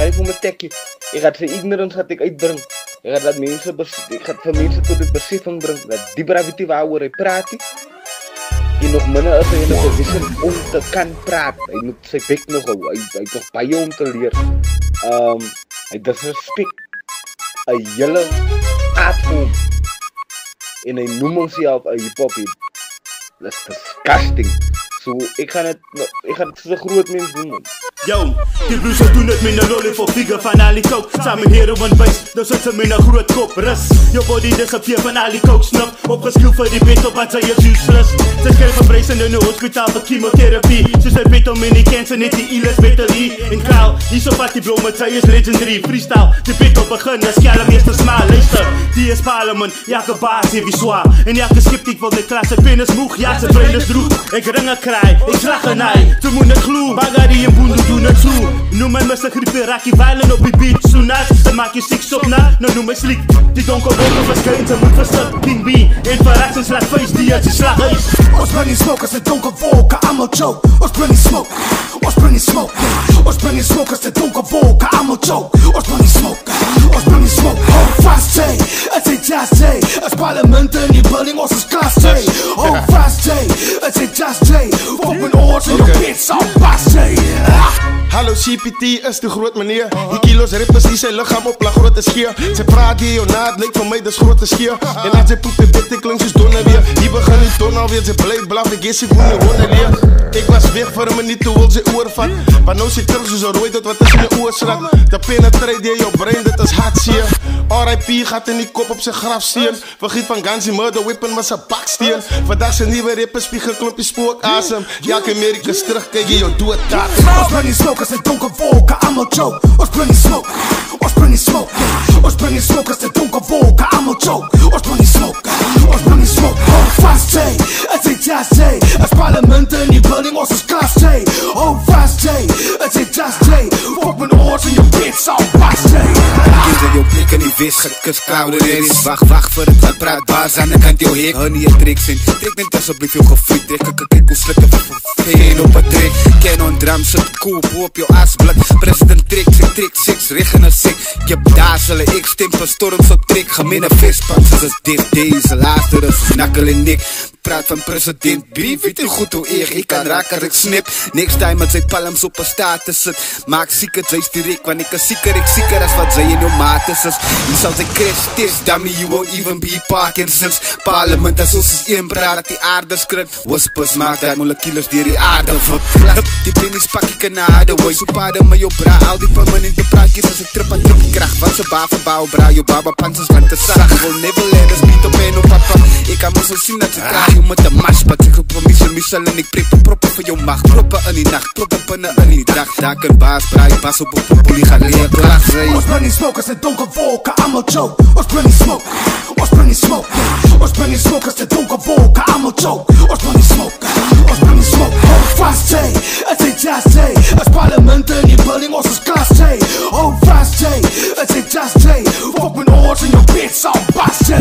geef hom 'n tekkie. Ek gaan sy ignorance uitbring. Ek gaan dat mense ek gaan vir mense tot die besefing bring dat die Bravity waaroor hy praat en nog minder is hy in 'n posisie om te kan praat. Hy moet sy bek nog hou. Hy het nog baie om te leer. Hy disrespect 'n hele artvorm en hy noem homself 'n hip-hop hit. That's disgusting. So ek gaan het so groot mens doen, man. Yo, die broers doen het met 'n lollipop figure van al die coke. Samen heroin base, dan sit ze met 'n groot kop. Rus, jou body disappear van al die coke snap. Opgeskroef vir die bed op wat sy is useless. Sy skryf vir pryse in 'n hospitaal vir chemotherapie. Sy sê bed om in die cancer net die iles betally. En Kyle, hierso vat die blomme, sy is legendary. Freestyle, die bed op begin, as skelm eerste smaal. Luister, die is parlement, elke baas heeft wie zwaar. En elke skeptiek wil met klasse pen is moeg, ja, sy brein is droeg. Ek ringe kraai, ek slag en hy, toe moet ek gloe. Bagari en boendo doen het zo. Noem my Mr. Griepie, raak je violent op die beat. So nat, ze maak je sick op na, nou noem my sliek. Die donker wolken verskyn, ze moet verstuk. King B, en verrassing slag vuist, die uit je slag huis. Ons bring die smoke as die donker wolken, allemaal choke. Ons bring die smoke, ons bring die smoke. Ons bring die smoke as die donker wolken, allemaal choke. Ons bring die smoke, ons bring die smoke. Hold fast, J, het is just J. As parlement in die building, ons is class J. Hold fast, J, het is just J. Fuck met oors in jou pits, al bas J. Hallo CPT is de groot meneer. Die kilo's rippers die zijn lichaam op la grote scheer. Ze praat die jou na, het lijkt van mij dus grote scheer. En als ze poep in bed, ik klink soos donne weer. Die begin die ton alweer, ze blijft blaf, ik is ik hoe je wonen leer. Ik was weg voor een minuut, toe wil ze oor vat. Maar nou zit terug zoals rooi tot wat is in je oor slaat. De penetrate die jouw brein, dat is hartzeer. R.I.P. gaat in die kop op zijn grafsteen. Vergiet van Ganzi murder whippen met zijn baksteen. Vandaag zijn nieuwe rippers, spiegel klompje spookasem. Elke Amerika is terug, kijk je jou doe het datum. Ons bring die smoke as die donker wolken, allemaal choke. Ons bring die smoke, ons bring die smoke. Ons bring die smoke as die donker wolken, allemaal choke. Ons bring die smoke, ons bring die smoke. Hold fast J, het is just J. As parlement in die building, ons is class J. Hold fast J, het is just J. Fuck met oors in jou pits, al bas J. Kies in jou blik in die wis, gekus kouder is. Wacht voor het gepraat, baas aan de kant jou hek. Honey en tricks in, trek net alsjeblieft jou gevoed. Kijk hoe slikken geen op het trek. Canon drum zit cool, op jou asblik. President tricks, ik trek 6, regen is sick. Ik heb dazelen, ik stem van storms op trek. Gemene vispansen is dit, deze laatste is nakkel en nik. Praat van president B, weet u goed hoe ik kan raken als ik snip. Next time met zijn palms op een status zit. Maak ziek zij is direct, want ik is zieker als wat zij in uw maat is. Je zal zijn crash test, dummy, you won't even be Parkinson's. Parlement als ons is één praat dat die aarde schrikt. Whispers maakt dat molecules die die aarde verplaat. Die pennies pak ik een harde way, zo paarden met jou bra. Al die permanente praatjes als ik trip aan trip kracht. Wat ze baven bouw bra, jou baba panses van te zagen. Wil never let us beat op en op papa. Ik kan me zo zien dat ze draag je met de mash. Wat ik gepromise missel en ik prik proppen voor jou mag. Proppen in die nacht, proppen binnen in die dag. Daar kan baas braai, pas op een polie gaan leer klaar zijn. Ons bring die smoke as die donker wolken, allemaal choke. Ons bring die smoke, ons bring die smoke. Ons bring die smoke as die donker wolken, allemaal choke. Ons bring die smoke, ons bring die smoke. Hold fast J, het is just J. As parlement in die building, ons is class J. Hold fast J, het is just J. Fuck met oors in jou pits, al bas J.